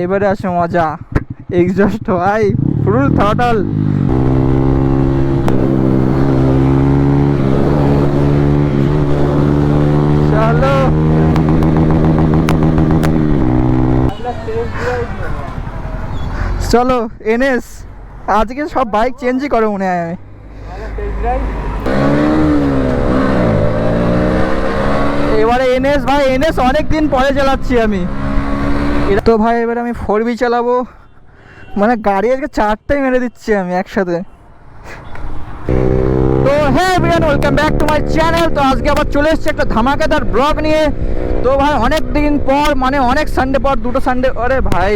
এবারে আসে মজা। এক্সজস্ট ভাই ফুল থ্রটল। চলো চলো এনএস, আজকে সব বাইক চেঞ্জই করে মনে হয়। আমি এবারে এনএস ভাই, এনএস অনেক দিন পরে চালাচ্ছি আমি। তো ভাই এবারে আমি 4B চালাবো, মানে গাড়ি আজকে 4টাই মেরে দিচ্ছি আমি একসাথে। তো হ্যাঁ everyone, welcome back to my channel. তো আজকে আবার চলে এসেছি একটা ধামাকাদার ব্লগ নিয়ে। তো ভাই অনেক দিন পর, মানে অনেক সানডে পর, দুটো সানডে, আরে ভাই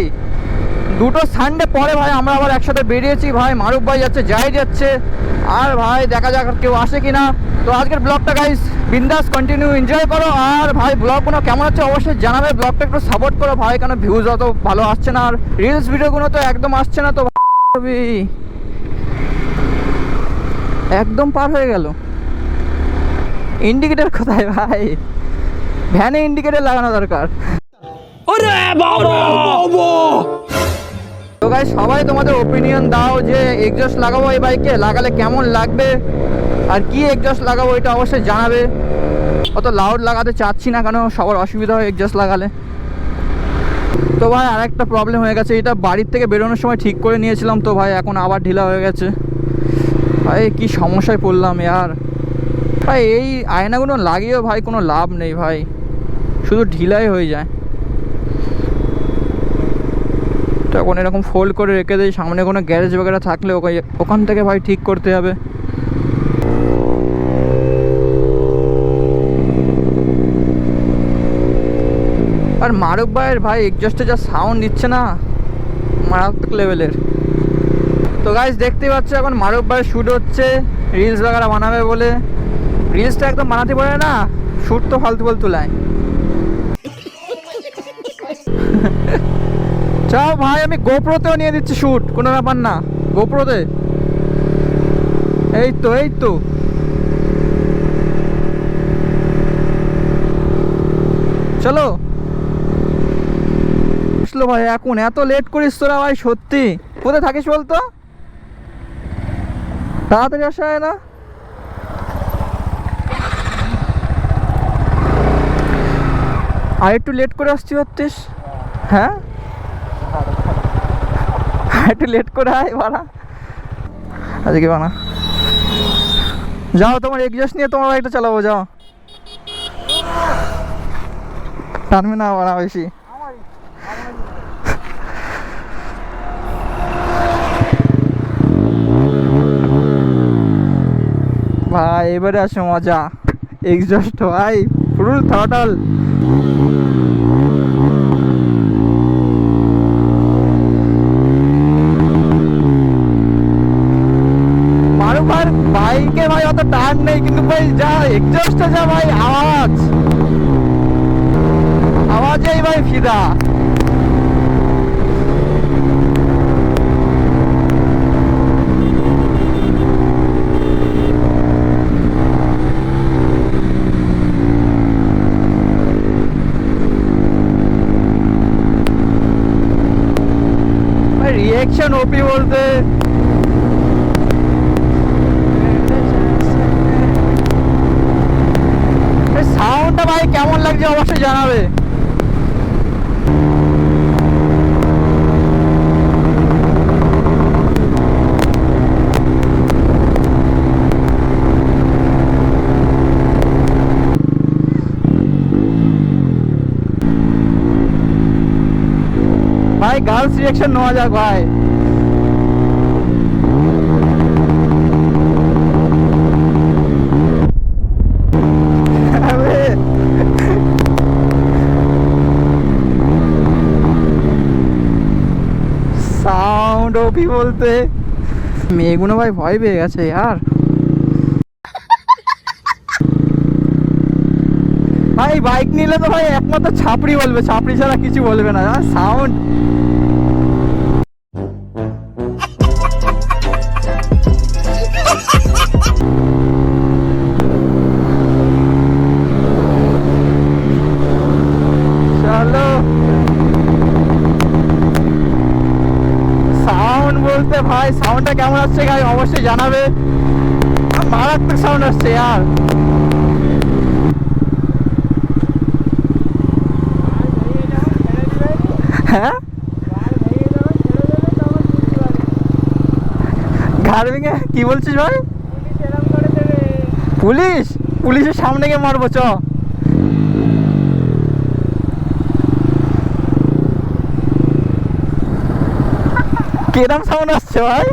দুটো সানডে পরে ভাই আমরা আবার একসাথে বেরিয়েছি। ভাই মারুফ ভাই যাচ্ছে, যাই যাচ্ছে, আর ভাই দেখা যাক কেউ আসে কিনা। তো আজকের ব্লগটা গাইস বিন্দাস কন্টিনিউ এনজয় করো। আর ভাই ব্লগগুলো কেমন হচ্ছে অবশ্যই জানাবে, ব্লগটা একটু সাপোর্ট করো ভাই, কেন ভিউজ অত ভালো আসছে না, আর রিলস ভিডিওগুলো তো একদম আসছে না। তো একদম পার হয়ে গেল। ইন্ডিকেটর কোথায় ভাই? ভ্যানে ইন্ডিকেটর লাগানো দরকার। তো গাইস সবাই তোমাদের ওপিনিয়ন দাও যে এক্সজস্ট লাগাবো এই বাইকে, লাগালে কেমন লাগবে, আর কি এক্সজস্ট লাগাবো এটা অবশ্যই জানাবে। অত লাউড লাগাতে চাচ্ছি না, কেন সবার অসুবিধা হয় এক্সজস্ট লাগালে। তো ভাই আরেকটা প্রবলেম হয়ে গেছে, এটা বাড়ির থেকে বেরোনোর সময় ঠিক করে নিয়েছিলাম, তো ভাই এখন আবার ঢিলা হয়ে গেছে। ভাই কি সমস্যায় পড়লাম ইয়ার। ভাই এই আয়নাগুলো লাগিয়েও ভাই কোনো লাভ নেই ভাই, শুধু ঢিলাই হয়ে যায়। তখন এরকম ফোল্ড করে রেখে দিই, সামনে কোনো গ্যারেজ বগেরা থাকলে ওখান থেকে ভাই ঠিক করতে হবে। আর মারুফ ভাইয়ের ভাই এক্সজস্টে যা সাউন্ড দিচ্ছে না, মারাত্মক লেভেলের। তো গাইস দেখতেই পাচ্ছ এখন মারুফ ভাইয়ের শ্যুট হচ্ছে, রিলস বাগারা বানাবে বলে। রিলসটা একদম বানাতে পারে না, শ্যুট তো ফালতু ফালতু লাইন। চাও ভাই আমি গোপ্রোতেও নিয়ে দিচ্ছি শ্যুট, কোনো ব্যাপার না, গোপ্রোতে। এই তো এই তো চলো আসলো ভাই। এখন এত লেট করিস তোরা ভাই, সত্যি কোথায় থাকিস বলতো? তাড়াতাড়ি আসা হয় না? আর একটু লেট করে আসছি ভাবতিস? হ্যাঁ একটু লেট করে আয় বাড়া আজকে বানা। যাও তোমার এক্সজস্ট নিয়ে তোমার বাইকটা চালাবো, যাও। টানবে না বাড়া বেশি। ভাই এবারে আসে মজা। এক্সজস্ট ভাই ফুল থ্রটল। মারুফ ভাই বাইকে ভাই অত টান নেই, কিন্তু ভাই যা এক্সজস্টে যা ভাই আওয়াজ, আওয়াজেই ভাই ফিদা। রিয়েকশন ওপি বলতে সাউন্ডটা ভাই কেমন লাগছে অবশ্যই জানাবে। ভাই গার্লস রিয়েকশন নেওয়া যাক ভাই। সাউন্ড ওপি বলতে মেয়েগুলো ভাই ভয় পেয়ে গেছে यार। ভাই বাইক নিলে তো ভাই একমাত্র ছাপড়ি বলবে, ছাপড়ি ছাড়া কিছু বলবে না। সাউন্ড চলো গাইস সাউন্ডটা কেমন আসছে গাইস অবশ্যই জানাবে। মারাত্মক সাউন্ড আসছে यार। হ্যাঁ ঘাড় ভেঙে কি বলছিস ভাই? পুলিশ পুলিশের সামনে গিয়ে মারবো চ। কিরম সাউন্ড আসছে ভাই?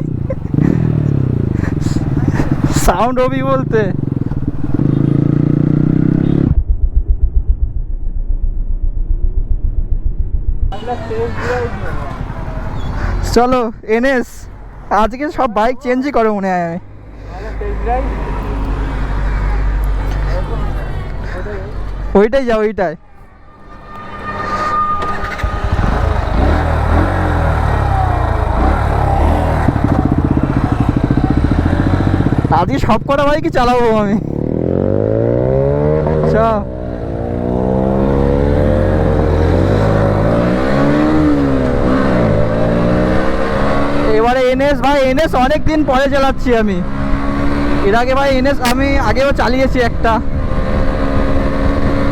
সাউন্ড হবি বলতে চলো এনএস আজকে সব বাইক চেঞ্জই করে মনে হয়। আমি ওইটাই যাও ওইটাই। আজকে সব কটা বাইকই চালাবো আমি। চ এবারে এনএস ভাই, এনএস অনেক দিন পরে চালাচ্ছি আমি। এর আগে ভাই এনএস আমি আগেও চালিয়েছি একটা।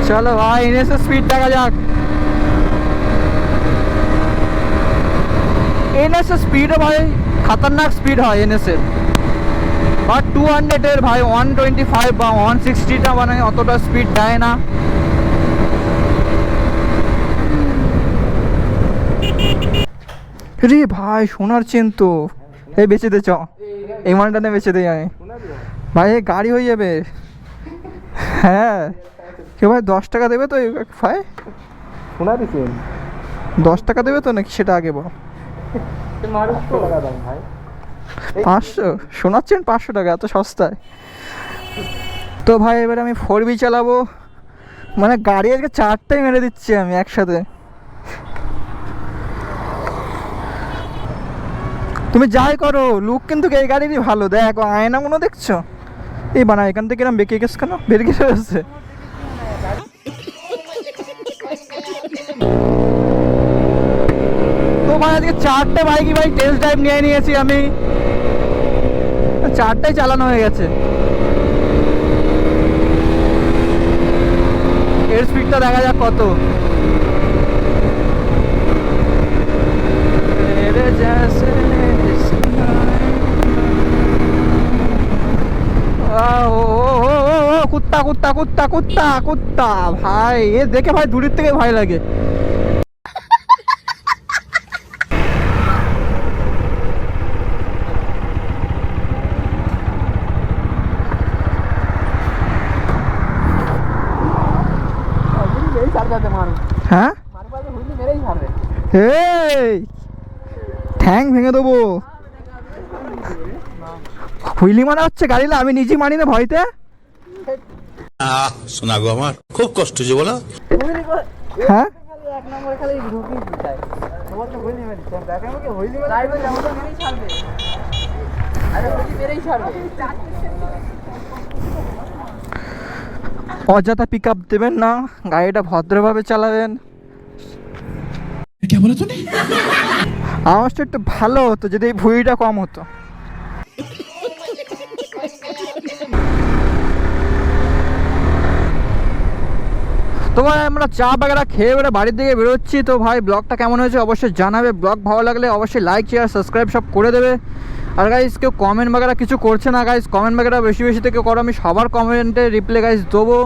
চলো ভাই এনএস এর স্পিড দেখা যাক। এনএস এর স্পিডও ভাই খতরনাক স্পিড হয় এনএস এর, বাট 200 এর ভাই 125 বা 160টা মানে অতটা স্পিড দেয় না। রে ভাই সোনার চেন তো এই বেচে দে চ, এই মালটা নিয়ে বেচে দেই আমি ভাই, এই গাড়ি হয়ে যাবে। হ্যাঁ কেউ ভাই 10 টাকা দেবে তো ভাই? সোনার চেন 10 টাকা দেবে তো নাকি সেটা আগে বল। 500 সোনার চেন 500 টাকা, এত সস্তায়? তো ভাই এবার আমি 4B চালাবো, মানে গাড়ি আজকে 4টাই মেরে দিচ্ছি আমি একসাথে। তুমি যাই করো লুক কিন্তু এই গাড়িরই ভালো। দেখো আয়না মনে দেখছো? এই বানা এখান থেকে এরকম বেঁকে গেছে কেন? বেরিয়ে গেছে। তো ভাই আজকে 4টে বাইকই ভাই টেস্ট ড্রাইভ নিয়ে নিয়েছি আমি, 4টাই চালানো হয়ে গেছে। এর স্পিডটা দেখা যাক কত। কুত্তা কুত্তা কুত্তা কুত্তা কুত্তা ভাই, এ দেখে ভাই দূরের থেকে ভয় লাগে। হ্যাঁ ঠ্যাং ভেঙে দেবো। হুইলি মারা হচ্ছে গাড়ি, আমি নিজে মানি না ভয়তে। শোনা গো আমার খুব কষ্ট হচ্ছে বলো। হ্যাঁ অযথা পিক আপ দেবেন না, গাড়িটা ভদ্রভাবে চালাবেন। আওয়াজটা একটু ভালো হতো যদি এই ভুঁড়িটা কম হতো। তো ভাই আমরা চা বাগেরা খেয়ে বেড়ে বাড়ির দিকে বেরোচ্ছি। তো ভাই ব্লগটা কেমন হয়েছে অবশ্যই জানাবে। ব্লগ ভালো লাগলে অবশ্যই লাইক শেয়ার সাবস্ক্রাইব সব করে দেবে। আর গাইস কেউ কমেন্ট বাগেরা কিছু করছে না গাইস, কমেন্ট বাগেরা বেশি বেশি থেকে করো, আমি সবার কমেন্টে রিপ্লাই গাইস দেবো।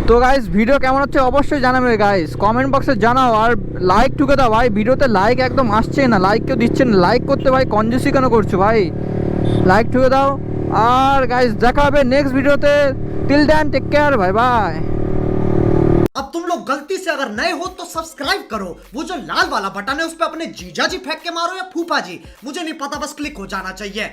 তো গাইস ভিডিও কেমন হচ্ছে অবশ্যই জানাবে গাইস, কমেন্ট বক্সে জানাও। আর লাইক ঠুকে দাও ভাই, ভিডিওতে লাইক একদম আসছেই না, লাইক কেউ দিচ্ছে না। লাইক করতে ভাই কনজুসি কেন করছো ভাই? লাইক ঠুকে দাও। আর গাইস দেখা হবে নেক্সট ভিডিওতে। Till then take care, bye bye. अब तुम लोग गलती से अगर नए हो तो सब्सक्राइब करो, वो जो लाल वाला बटन है उस पर अपने जीजा जी फेंक के मारो या फूफा जी, मुझे नहीं पता, बस क्लिक हो जाना चाहिए।